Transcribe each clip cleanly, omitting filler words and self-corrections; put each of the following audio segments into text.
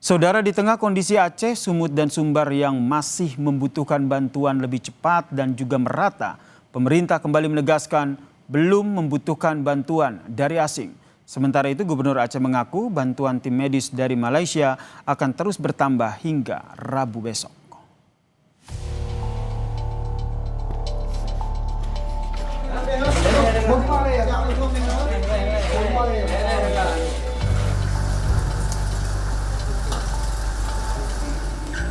Saudara, di tengah kondisi Aceh, Sumut dan Sumbar yang masih membutuhkan bantuan lebih cepat dan juga merata, pemerintah kembali menegaskan belum membutuhkan bantuan dari asing. Sementara itu, Gubernur Aceh mengaku bantuan tim medis dari Malaysia akan terus bertambah hingga Rabu besok.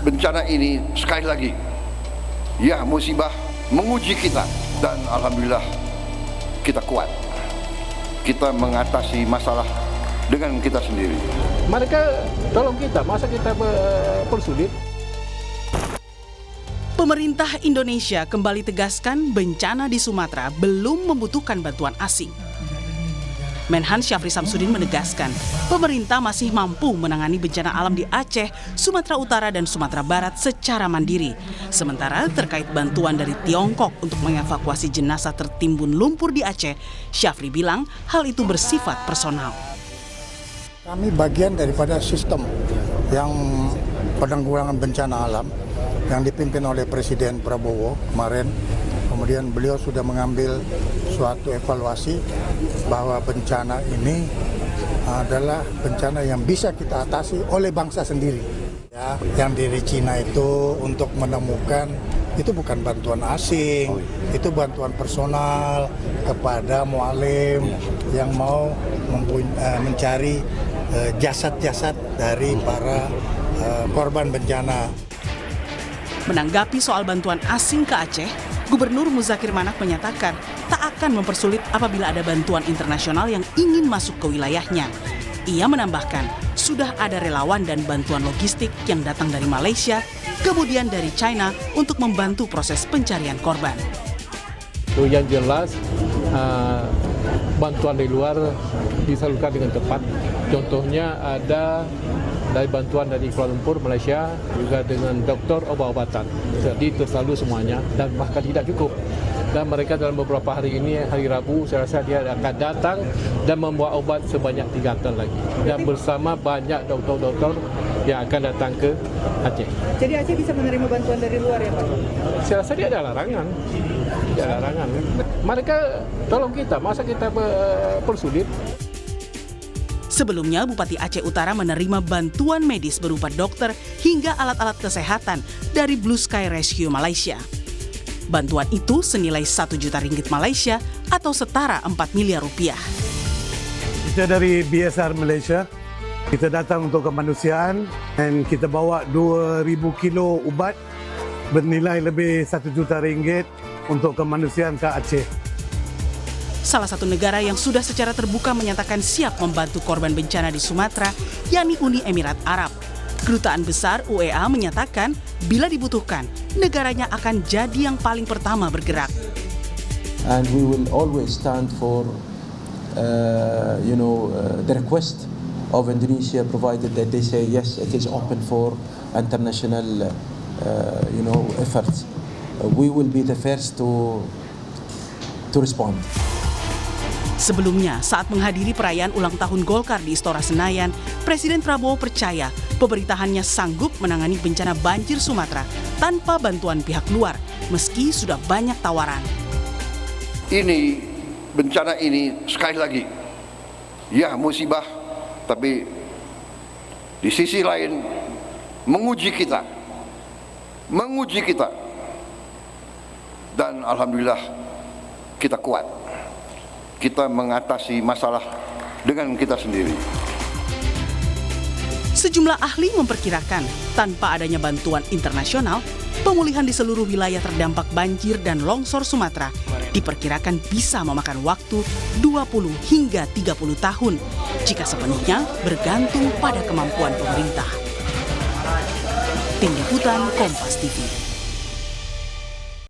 Bencana ini sekali lagi, ya, musibah menguji kita, dan alhamdulillah kita kuat. Kita mengatasi masalah dengan kita sendiri. Mereka tolong kita, masa kita persulit? Pemerintah Indonesia kembali tegaskan bencana di Sumatera belum membutuhkan bantuan asing. Menhan Syafri Samsudin menegaskan pemerintah masih mampu menangani bencana alam di Aceh, Sumatera Utara, dan Sumatera Barat secara mandiri. Sementara terkait bantuan dari Tiongkok untuk mengevakuasi jenazah tertimbun lumpur di Aceh, Syafri bilang hal itu bersifat personal. Kami bagian daripada sistem yang penanggulangan bencana alam yang dipimpin oleh Presiden Prabowo kemarin. Kemudian beliau sudah mengambil suatu evaluasi bahwa bencana ini adalah bencana yang bisa kita atasi oleh bangsa sendiri. Ya, yang dari Cina itu untuk menemukan itu bukan bantuan asing, itu bantuan personal kepada mualim yang mau mencari jasad-jasad dari para korban bencana. Menanggapi soal bantuan asing ke Aceh, Gubernur Muzakir Manak menyatakan tak akan mempersulit apabila ada bantuan internasional yang ingin masuk ke wilayahnya. Ia menambahkan, sudah ada relawan dan bantuan logistik yang datang dari Malaysia, kemudian dari China untuk membantu proses pencarian korban. Yang jelas, bantuan dari luar disalurkan dengan tepat. Contohnya ada dari bantuan dari Kuala Lumpur, Malaysia, juga dengan doktor obat-obatan. Jadi tersalur semuanya dan bahkan tidak cukup. Dan mereka dalam beberapa hari ini, hari Rabu, saya rasa dia akan datang dan membawa obat sebanyak 3 ton lagi. Dan bersama banyak doktor-doktor yang akan datang ke Aceh. Jadi Aceh bisa menerima bantuan dari luar ya Pak? Saya rasa dia ada larangan. Ada larangan. Mereka tolong kita, masa kita persulit? Sebelumnya, Bupati Aceh Utara menerima bantuan medis berupa dokter hingga alat-alat kesehatan dari Blue Sky Rescue Malaysia. Bantuan itu senilai 1 juta ringgit Malaysia atau setara 4 miliar rupiah. Kita dari BSR Malaysia, kita datang untuk kemanusiaan dan kita bawa 2,000 kilo ubat bernilai lebih 1 juta ringgit untuk kemanusiaan ke Aceh. Salah satu negara yang sudah secara terbuka menyatakan siap membantu korban bencana di Sumatera, yakni Uni Emirat Arab. Kedutaan Besar UEA menyatakan bila dibutuhkan, negaranya akan jadi yang paling pertama bergerak. And we will always stand for, the request of Indonesia, provided that they say yes, it is open for international, efforts. We will be the first to respond. Sebelumnya, saat menghadiri perayaan ulang tahun Golkar di Istora Senayan, Presiden Prabowo percaya pemerintahannya sanggup menangani bencana banjir Sumatera tanpa bantuan pihak luar, meski sudah banyak tawaran. Ini, bencana ini sekali lagi, ya, musibah, tapi di sisi lain menguji kita, dan alhamdulillah kita kuat. Kita mengatasi masalah dengan kita sendiri. Sejumlah ahli memperkirakan tanpa adanya bantuan internasional, pemulihan di seluruh wilayah terdampak banjir dan longsor Sumatera diperkirakan bisa memakan waktu 20 hingga 30 tahun jika sepenuhnya bergantung pada kemampuan pemerintah. Tim Liputan Kompas TV.